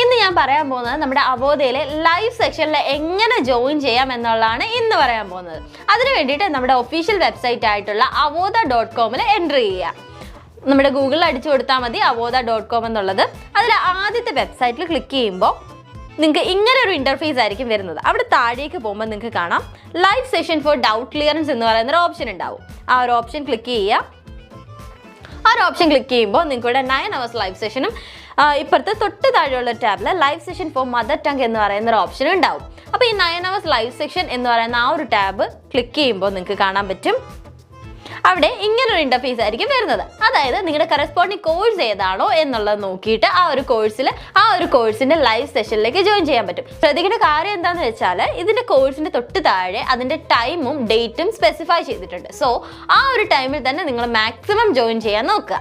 ഇന്ന് ഞാൻ പറയാൻ പോകുന്നത് നമ്മുടെ അവോധയിലെ ലൈവ് സെക്ഷനിൽ എങ്ങനെ ജോയിൻ ചെയ്യാം എന്നുള്ളതാണ് ഇന്ന് പറയാൻ പോകുന്നത്. അതിന് വേണ്ടിയിട്ട് നമ്മുടെ ഒഫീഷ്യൽ വെബ്സൈറ്റ് ആയിട്ടുള്ള avodha.com എൻ്റർ ചെയ്യുക. നമ്മുടെ ഗൂഗിളിൽ അടിച്ചു കൊടുത്താൽ മതി avodha.com എന്നുള്ളത്. അതിൽ ആദ്യത്തെ വെബ്സൈറ്റിൽ ക്ലിക്ക് ചെയ്യുമ്പോൾ നിങ്ങൾക്ക് ഇങ്ങനെ ഒരു ഇൻ്റർഫേസ് ആയിരിക്കും വരുന്നത്. അവിടെ താഴേക്ക് പോകുമ്പോൾ നിങ്ങൾക്ക് കാണാം live session for doubt clearance എന്ന് പറയുന്ന ഒരു ഓപ്ഷൻ ഉണ്ടാവും. ആ ഒരു ഓപ്ഷൻ ക്ലിക്ക് ചെയ്യുക. ആ ഒരു ഓപ്ഷൻ ക്ലിക്ക് ചെയ്യുമ്പോൾ നിങ്ങൾക്കിവിടെ 9 hours ലൈവ് സെഷനും ഇപ്പോഴത്തെ തൊട്ട് താഴെയുള്ള ടാബിൽ live session for mother tongue എന്ന് പറയുന്ന ഒരു ഓപ്ഷൻ ഉണ്ടാവും. അപ്പോൾ ഈ 9 hours ലൈവ് സെഷൻ എന്ന് പറയുന്ന ആ ഒരു ടാബ് ക്ലിക്ക് ചെയ്യുമ്പോൾ നിങ്ങൾക്ക് കാണാൻ പറ്റും അവിടെ ഇങ്ങനൊരു ഇൻ്റർഫേസ് ആയിരിക്കും വരുന്നത്. അതായത് നിങ്ങളുടെ കറസ്പോണ്ടിങ് കോഴ്സ് ഏതാണോ എന്നുള്ളത് നോക്കിയിട്ട് ആ ഒരു കോഴ്സിൻ്റെ ലൈവ് സെഷനിലേക്ക് ജോയിൻ ചെയ്യാൻ പറ്റും. ശ്രദ്ധിക്കേണ്ട കാര്യം എന്താണെന്ന് വെച്ചാൽ ഇതിൻ്റെ കോഴ്സിൻ്റെ തൊട്ട് താഴെ അതിൻ്റെ ടൈമും ഡേറ്റും സ്പെസിഫൈ ചെയ്തിട്ടുണ്ട്. സോ ആ ഒരു ടൈമിൽ തന്നെ നിങ്ങൾ മാക്സിമം ജോയിൻ ചെയ്യാൻ നോക്കുക.